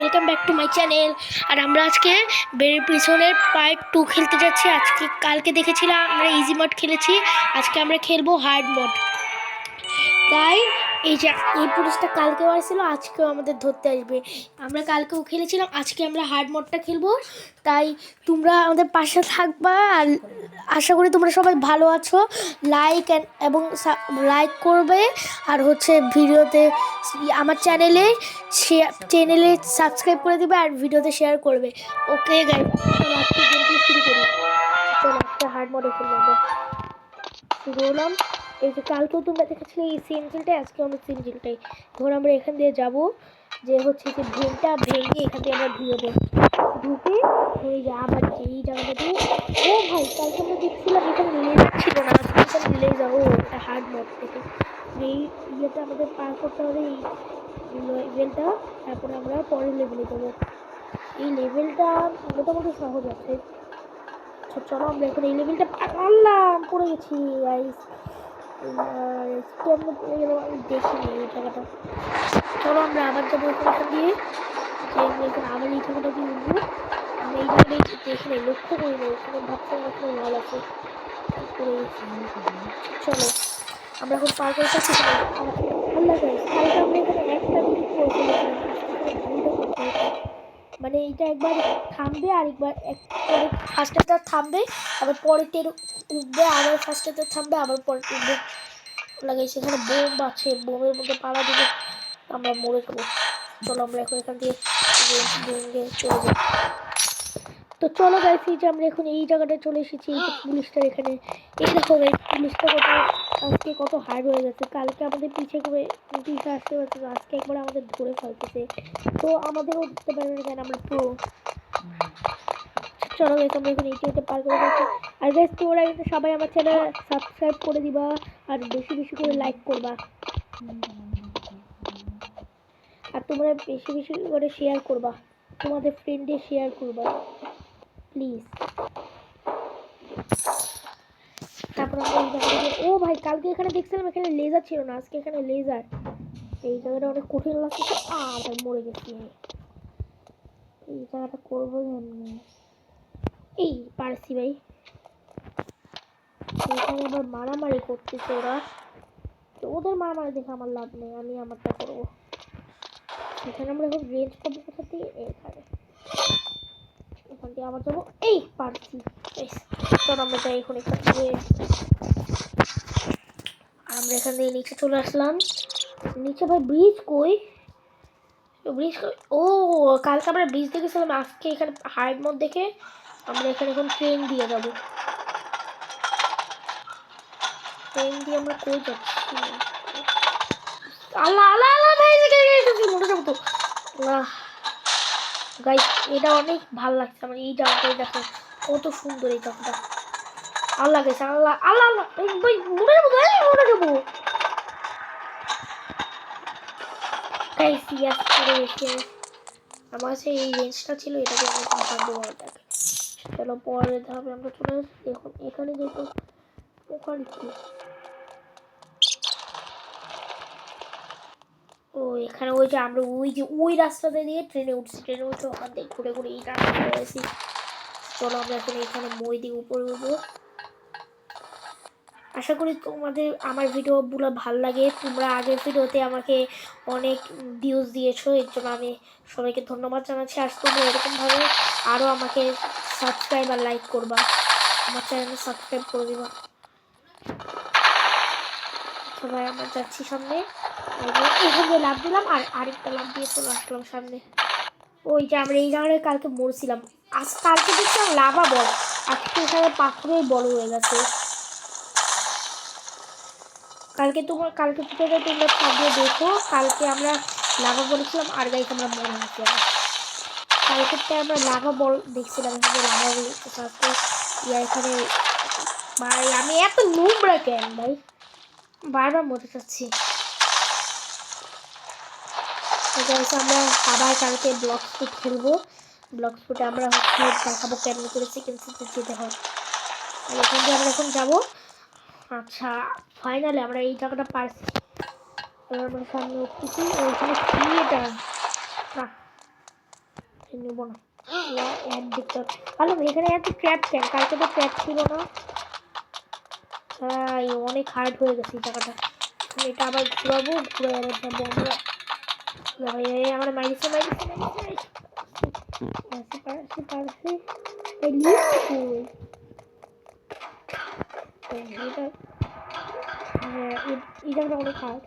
Welcome back to my channel. আর আমরা আজকে বেড়ের পিছনের পার্ট 2 খেলতে যাচ্ছি। কালকে দেখেছিলাম আমরা ইজি মোড খেলেছি, আজকে আমরা খেলবো হার্ড মোড। তাই এই যে এই পুলিশটা কালকেও আসছিল, আজকেও আমাদের ধরতে আসবে। আমরা কালকেও খেলেছিলাম, আজকে আমরা হার্ড মোডটা খেলবো। তাই তোমরা আমাদের পাশে থাকবা, আর আশা করি তোমরা সবাই ভালো আছো। এবং লাইক করবে, আর ভিডিওতে আমার চ্যানেলে সাবস্ক্রাইব করে দিবে, আর ভিডিওতে শেয়ার করবে। ওকে গাইস, চলো আজকে গেমটি শুরু করি। চলো আজকে হার্ড মোডে খেলবো আমরা। শুরু হলাম। এই যে কালকেও তোমরা দেখেছিলে এই সিনজিলটাই, আজকে আমরা সিনজিলটাই। ধর আমরা এখান দিয়ে যাবো, যে ভেনটা ভেঙে এখান দিয়ে আমরা ঢুকে ওই যে আবার এই জায়গাটা দিয়ে। ও ভাই, কালকে আমরা দেখছিলাম এখানে লেজার ছিল না, আজকে এখানে লেজার। ও এটা হার্ড মোড থেকে এই ইয়েটা আমাদের পার করতে হবে, এই লেভেলটা। তারপরে আমরা পরের লেভেলে যাবো। এই লেভেলটা মোটামুটি সহজ আছে। চলো আমরা এখন এই লেভেলটা পারলাম, পড়ে গেছি গাইস। আমি দেখিনি এই জায়গাটা। চলো আমরা আবার যাবো এখান দিয়ে, যে আমরা এখন আবার এই জায়গাটা দিয়ে উঠবো। আমি এই জায়গাটাই দেখে লক্ষ্য করি না, ওখানে ভাবছিলাম ওখানে লাল আছে, পড়ে গেছি। চলো আমরা এখন পার করে যাচ্ছি। আল্লাহ গাইস, কালকে আমরা এখানে একটা দিকে পৌঁছেছিলাম, দুইটা করতে হতো। মানে এইটা একবার থামবে, আর একবার ফার্স্টেটা থামবে, আবার পরেরটা উঠবে, আবার ফার্স্টেটা থামবে, আবার পরেরটা উঠবে। লাগাই সেখানে বোম আছে, বোমের মধ্যে পাড়া দিবে, আমরা মরে যাবো। চলো আমরা এখন এখান দিয়ে চলে যাই। তো চলো গাইছি, যে আমরা এখন এই জায়গাটা চলে এসেছি। এই যে পুলিশটার এখানে, এই দেখো গাইস, পুলিশটা আজকে কত হার্ড হয়ে গেছে। কালকে আমাদের পিছিয়ে আসতে পারছে না, আজকে একবার আমাদের ধরে ফেলতেছে। তো আমাদেরও ধরতে পারবে না, কেন আমরা পুরো। চলো গাইস, আমরা এখন এইটা পার করে যাচ্ছি। আর গাইস, তোমরা কিন্তু সবাই আমার চ্যানেল সাবস্ক্রাইব করে দিবা, আর বেশি বেশি করে লাইক করবা, আর তোমরা বেশি বেশি করে শেয়ার করবা, তোমাদের ফ্রেন্ডে শেয়ার করবা প্লিজ। তারপর আমরা এই জায়গাটা, ও ভাই কালকে এখানে দেখছিলাম এখানে লেজার ছিল না, আজকে এখানে লেজার। এই জায়গাটা অনেক কঠিন লাগছে। ভাই মরে গেছি। এই জায়গাটা করবো এমনি। এই পারছি ভাই। এখানে আবার মারামারি করতেছে ওরা, তো ওদের মারামারি দেখে আমার লাভ নেই, আমি আমারটা করবো। এখানে আমরা এখন রেঞ্জ পাবো কোথা থেকে? এখান থেকে আবার যাবো। এই পারছি। চলো আমরা যাই এখন এখান থেকে। আমরা এখান থেকে নিচে চলে আসলাম। নিচে ভাই ব্রিজ কই? ও কালকে আমরা ব্রিজ দেখেছিলাম, আজকে এখানে হার্ড মোড দেখে আমরা এখানে এখন ট্রেন দিয়ে যাবো। ট্রেন দিয়ে আমরা কই যাচ্ছি? আল্লাহ আল্লাহ আল্লাহ ভাই, মরে যাবো তো। গাইস, এটা অনেক ভালো লাগছে আমার। এই জায়গাটাই দেখো কত সুন্দর এই জায়গাটা। আল্লাহ গেছে, আল্লাহ আল্লাহ আল্লাহ ভাই, মরে যাবো ভাই, মরে যাবো গাইস। ইয়াস, পড়ে গেছে। আমার কাছে এই রেঞ্জটা ছিল, এটাকে অনেক ভাগ্যবান। চলো পরে ধাপে আমরা চলে আসছি। এখন এখানে যেহেতু ওখানে কি, ও এখানে ওই যে আমরা ওই রাস্তাতে দিয়ে ট্রেনে উঠছি, ট্রেনে উঠে ওখান থেকে ঘুরে ঘুরে এই রাস্তা হয়েছি। চলো আমরা এখন এখানে মই দিয়ে উপরে উঠবো। আশা করি তোমাদের আমার ভিডিওগুলো ভালো লাগে। তোমরা আগের ভিডিওতে আমাকে অনেক ভিউজ দিয়েছো, এর জন্য আমি সবাইকে ধন্যবাদ জানাচ্ছি। আর তোমরা এরকমভাবে আরও আমাকে সাবস্ক্রাইব আর লাইক করবা, আমার চ্যানেলে সাবস্ক্রাইব করে দিবা সবাই। আমরা যাচ্ছি সামনে, এখানে লাভ দিলাম, আর আরেকটা লাভ দিয়ে চলে আসলাম সামনে। ওই যে আমরা এই জায়গায় কালকে মরছিলাম, কালকে দেখছিলাম লাভা বল, আজকে এখানে পাথরের বল হয়ে গেছে। কালকে তোমরা থাকবে দেখো, কালকে আমরা লাভা বলেছিলাম, আর গাইস আমরা মরে গেছিলাম। কালকেরটা আমরা লাভা বল দেখছিলাম, এখানে লাভা বলতে এখানে। ভাই আমি এত নুবরা কেন ভাই, বারবার মরে যাচ্ছি। আমরা আবার কালকে ব্লক স্পুট খেলবো। ব্লক স্পুটে আমরা দেখাবো কেমন করে চিকেন স্যুপে যেতে হয়। আর এখান দিয়ে আমরা এখন যাবো। আচ্ছা, ফাইনালি আমরা এই জায়গাটা পারছি। এবার আমরা সামনে উঠতেছি, ওইখানে কি এটা না, নেবো না। অ্যাড দেখতে হবে। ভালো এখানে এত ট্র্যাপ কেন? কালকে তো ট্র্যাপ ছিল না। অনেক হার্ড হয়ে গেছে জায়গাটা। এটা আবার ঘুরাবো, ঘুরে আবার যাবো আমরা। আমরা মাইরিছে পারছি এই জায়গাটা অনেক হার্ড।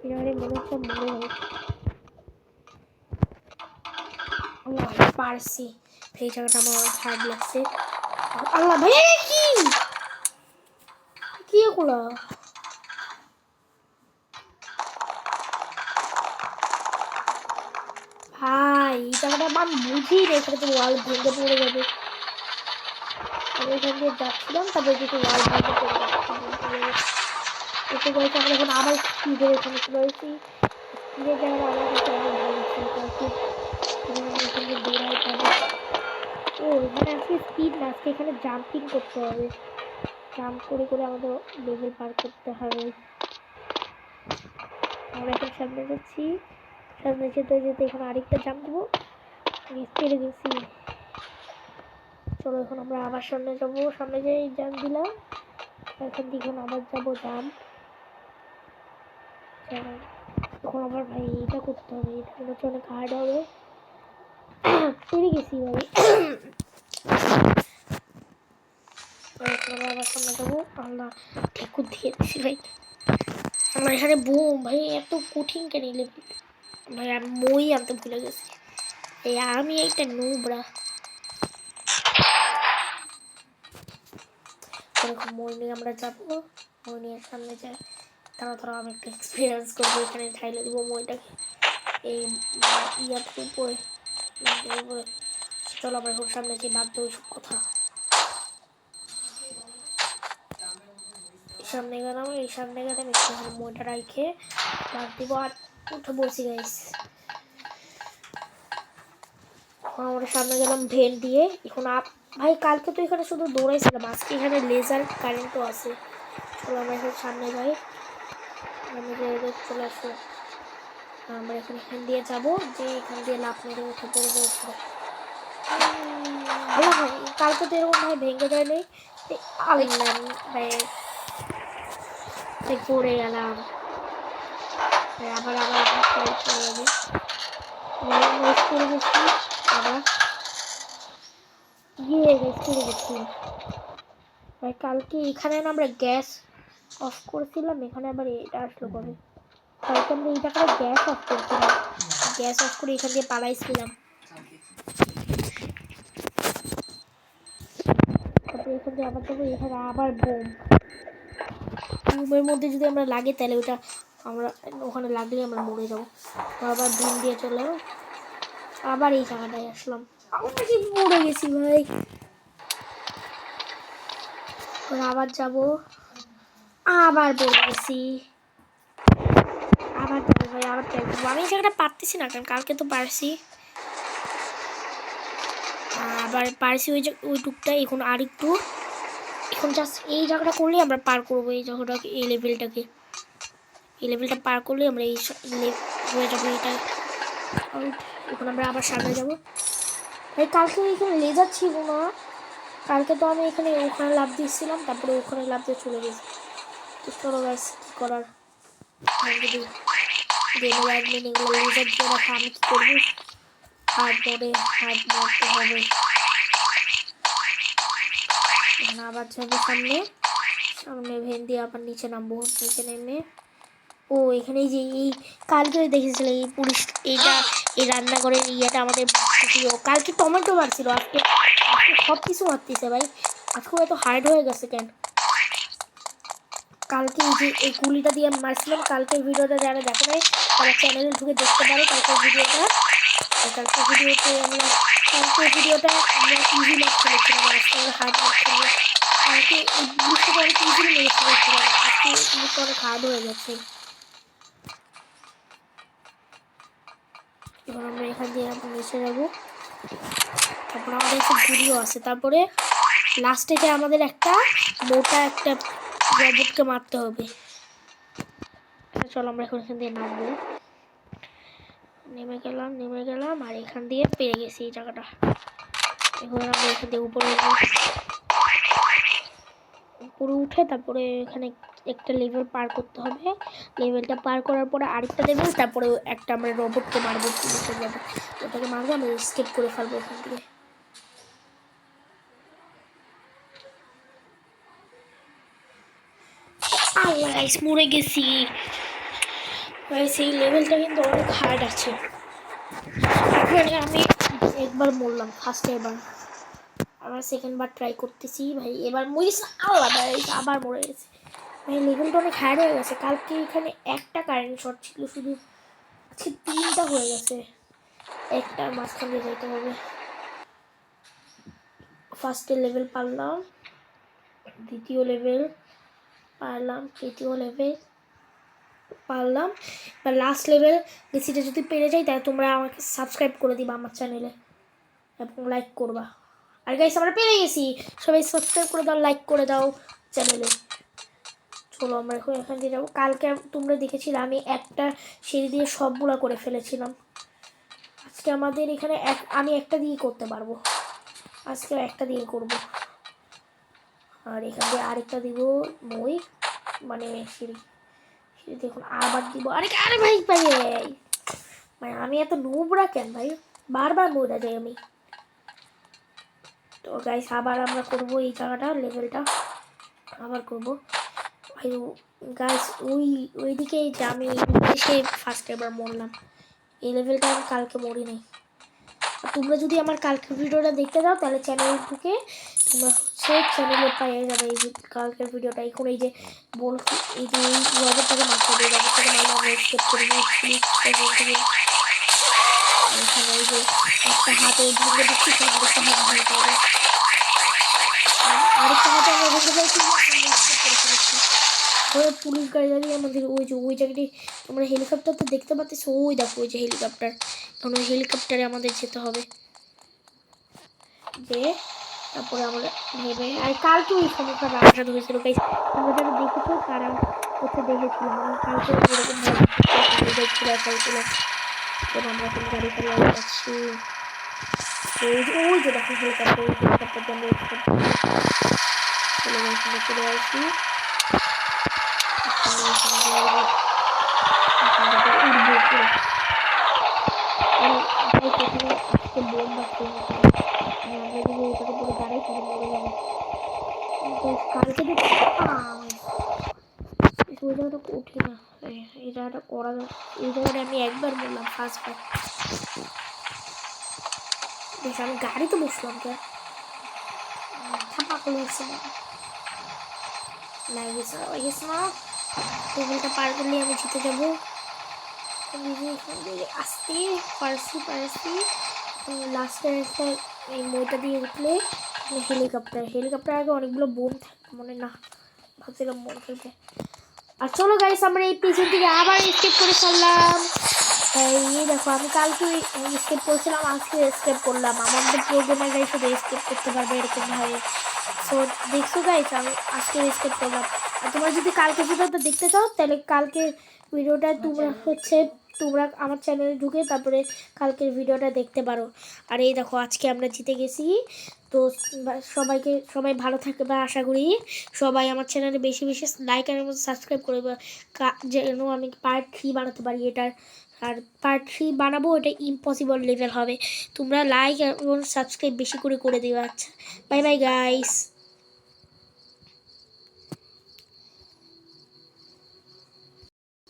এই জায়গায় মনে হচ্ছে মনে হয় পারছি। এই জায়গাটা আমার অনেক হার্ড লাগছে। আল্লাহ ভাই কি কি এগুলো? ভাই এই জায়গাটা আমি বুঝি না, এখানে তো ওয়াল ভেঙে পড়ে যাবে। আমি এখান দিয়ে যাচ্ছিলাম, তারপরে কিছু ওয়াল ভেঙে পড়ে যাচ্ছে। এতে করেছে আমরা এখন আবার স্পিডের এখানে চলে এসেছি। স্পিডের জায়গাটা আমার কাছে অনেক ভালো লাগছে। এখানে দৌড়াই যাবে। ও এখানে আজকে স্পিড না, আজকে এখানে জাম্পিং করতে হবে। জাম্প করে করে আমাদের লেভেল পার করতে হবে। আমরা এখন সামনে যাচ্ছি, সামনে যেতে যেতে এখানে আরেকটা জাম্প দেবো। পেরে গেছি। চলো এখন আমরা আবার সামনে যাবো। সামনে যে জাম্প দিলাম, এখন দেখুন আবার যাবো জাম্প। এখন আবার ভাই এটা করতে হবে, এটা মনে হচ্ছে অনেক হার্ড হবে। পেরে গেছি ভাই। আবার সামনে যাবো। আল্লাহ ঠেকুর দিয়ে দিছি ভাই। আমার এখানে বুম ভাই, এত কঠিন কেন লেভেল ভাই? আমি মই আনতে ভুলে গেছি। এই আমি এইটা নুবরা। এরকম মই নিয়ে আমরা যাবো। মই নিয়ে সামনে যাই। তারা আমি একটা এক্সপিরিয়েন্স করবো। এখানে ঢাইলে দিব মইটাকে এই ইয়ার উপরে। চলো আমরা এখন সামনে যে বাদ দেবো সব কথা। সামনে গেলাম, এই সামনে গেলাম একটু মইটা রাখে বাদ দিব আর উঠে বলছি গাইস। আমরা সামনে গেলাম ভেন দিয়ে। এখন ভাই কালকে তো এখানে শুধু দৌড়াইছিলাম, আজকে এখানে লেজার কারেন্টও আছে। চলো আমরা এখন সামনে যাই। আমি চলে আসবো। আমরা এখান দিয়ে যাবো, যে এখান দিয়ে লাফ মেরে উঠে পড়বো। ভালো ভাই কালকে তো এরকম ভাই ভেঙে যায় নেই। আল্লাহ ভাই পড়ে গেলাম। আবার আবার করে গেছি। আবার গিয়ে করে গেছি ভাই। কালকে এখানে না আমরা গ্যাস অফ করেছিলাম, এখানে আবার এটা আসলো কবে? কালকে আমরা এই জায়গায় গ্যাস অফ করেছিলাম, গ্যাস অফ করে এখান দিয়ে পালাইছিলাম। তারপরে এখান দিয়ে আবার যাবো। এখানে আবার বোম। রুমের মধ্যে যদি আমরা লাগে তাহলে ওটা আমরা ওখানে লাগলে আমরা মরে যাবো। আবার ডিম দিয়ে চলে আবার এই জায়গাটায় আসলাম। আমরা কি মরে গেছি ভাই। আবার যাব, আবার পড়ে গেছি। আবার যাবো ভাই, আবার দেখবো। আমি এই জায়গাটা পারতেছি না, কারণ কালকে তো পারছি। আবার পারছি ওই টুকটা। এখন আর একটু, এখন জাস্ট এই জায়গাটা করলে আমরা পার করবো এই জায়গাটাকে, এই লেভেলটাকে। এই লেভেলটা পার করলে আমরা এই হয়ে যাবো এটা। এখন আমরা আবার সামনে যাবো ভাই। কালকে এখানে লেজার ছিল না, কালকে তো আমি এখানে ওখানে লাভ দিচ্ছিলাম, তারপরে ওখানে লাভ দিয়ে চলে গেছি। তো চলো গাইস কি করার, এগুলো লেজার দিয়ে রাখা। আমি কি করবো, হার্ড মরতে হবে। আবার যাবো সামনে, সামনে ভেন দিয়ে আবার নিচে নামবো। নিচে নেমে এখানে যে এই কালকে দেখেছিল এই পুলিশ, এইটা এই রান্নাঘরের ইয়েটা আমাদের কালকে টমেটো মারছিল, আজকে সব কিছু মারতেছে ভাই। আজকে এত হার্ড হয়ে গেছে কেন? কালকে এই যে এই গুলিটা দিয়ে আমি মারছিলাম। কালকের ভিডিওটা যারা দেখো নাই তারা চ্যানেলে ঢুকে দেখতে পারো। কালকের ভিডিওতে আমরা ইজি ম্যাচ খেলেছিলাম, আজকে হার্ড ম্যাচ খেলবো। কালকে এই জিনিসটা অনেক ইজিলি মেরে ফেলেছিলাম, আজকে জিনিসটা অনেক হার্ড হয়ে গেছে। এবার আমরা এখান দিয়ে নিচে যাবো। তারপর আমাদের একটা গুলিও আছে। তারপরে লাস্টে যে আমাদের একটা মোটা একটা রোবটকে মারতে হবে। চলো আমরা এখন এখান দিয়ে নামবো। নেমে গেলাম আর এখান দিয়ে পেয়ে গেছি এই জায়গাটা। এখন আমরা এখান দিয়ে উপরে উঠে তারপরে এখানে একটা লেভেল পার করতে হবে। লেভেলটা পার করার পরে আরেকটা লেভেল, তারপরে একটা আমরা রোবটকে মারবো, ওটাকে মারবো, আমরা স্কেপ করে ফেলবো এখান থেকে। আল্লাহ গাইস মরে গেছি। সেই লেভেলটা কিন্তু অনেক হার্ড আছে। আমি একবার মরলাম ফার্স্টে, এবার আবার সেকেন্ড বার ট্রাই করতেছি ভাই, এবার মরিস আল্লাহ ভাই আবার মরে গেছে ভাই। লেভেলটা অনেক হার্ড হয়ে গেছে। কালকে এখানে একটা কারেন্ট শট ছিল শুধু, আজকে 3টা হয়ে গেছে। একটা মাঝখানে যেতে হবে। ফার্স্টে লেভেল পারলাম, দ্বিতীয় লেভেল পারলাম, তৃতীয় লেভেল পারলাম, এবার লাস্ট লেভেল গেছিটা যদি পেরে যাই তাহলে তোমরা আমাকে সাবস্ক্রাইব করে দিবা আমার চ্যানেলে এবং লাইক করবা। আর গাইস আমরা পেরে গেছি, সবাই সাবস্ক্রাইব করে দাও, লাইক করে দাও চ্যানেলে। চলো আমরা এখন এখান দিয়ে যাবো। কালকে তোমরা দেখেছিলে আমি একটা সিঁড়ি দিয়ে সবগুলা করে ফেলেছিলাম। আজকে আমাদের এখানে আমি একটা দিয়ে করতে পারবো, আজকে একটা দিয়ে করব। আর এখান দিয়ে আরেকটা দিব মই, মানে সিঁড়ি দেখুন আবার দিব। আরে ভাই ভাই মানে আমি এত নোবরা কেন ভাই, বারবার মরে যাই আমি। তো গাইস আবার আমরা করবো এই জায়গাটা, লেভেলটা আবার করবো ভাই। গাইস ওইদিকে যে আমি এসে ফার্স্ট এবার মরলাম, এই লেভেলটা আমি কালকে মরি নাই। তোমরা যদি আমার কালকের ভিডিওটা দেখতে যাও তাহলে চ্যানেল ঢুকে তোমরা চ্যানেলে পেয়ে যাবে এই যে কালকের ভিডিওটা। এখন এই যে বলছি এই যে এই রবটটাকে মারতে হবে, রবটটাকে মারলে আমরা স্কেপ করে নিই। এখানে এই যে একটা হাতে ঢুকে দিচ্ছি, আরেকটা হাত ভাঙতে হবে, আরেকটা হাতে আমরা ঢুকে যাচ্ছি। পুলিশ গাড়ি দাঁড়িয়ে আমাদের ওই জায়গাটি তোমরা হেলিকপ্টার তো দেখতে পাচ্ছ, ওই দেখো ওই যে হেলিকপ্টার। এখন ওই হেলিকপ্টারে আমাদের যেতে হবে, যে তারপরে আমরা ভেবে। আর কালকে ওই সমস্যা রাস্তা ধরেছিল গাইস, তোমরা যারা দেখেছো তারা হচ্ছে দেখেছিলাম আমি কালকে এরকম ফেলছিল। আমরা এখন গাড়ি চালিয়ে যাচ্ছি, ওই যে দেখো হেলিকপ্টার, ওই হেলিকপ্টার দিয়ে আমরা চলে আসি। ওই জায়গাটা কঠিন, এই জায়গাটা করা যায়। এই জায়গাটা আমি একবার বললাম ফার্স্টবার। বেশ আমি গাড়িতে বসলাম কে টেবিলটা পার করলে আমি জিতে যাবো। আসতে পারছি লাস্টে একটা এই মইটা দিয়ে উঠলে হেলিকপ্টার আগে অনেকগুলো বোম থাকে মনে, না ভাবছিলাম বোম খেলতে। আর চলো গাইস আমরা এই পিছন থেকে আবার স্কেপ করে ফেললাম। এই দেখো আমি কালকে স্কেপ করেছিলাম, আজকে স্কেপ করলাম। আমাদের প্রোগ্রামার গাইস শুধু স্কেপ করতে পারবে এরকম ভাবে। সো দেখছো গাইস আমি আজকে স্কেপ করলাম। আর তোমরা যদি কালকে ভিডিওটা দেখতে চাও তাহলে কালকের ভিডিওটা তোমরা আমার চ্যানেলে ঢুকে তারপরে কালকের ভিডিওটা দেখতে পারো। আর এই দেখো আজকে আমরা জিতে গেছি। তো সবাই ভালো থাকবে বা আশা করি সবাই আমার চ্যানেলে বেশি বেশি লাইক আর সাবস্ক্রাইব করবে, যেন আমি পার্ট 3 বানাতে পারি এটার। আর পার্ট 3 বানাবো, এটা ইম্পসিবল লেভেল হবে। তোমরা লাইক এবং সাবস্ক্রাইব বেশি করে দিও। আচ্ছা বাই বাই গাইস।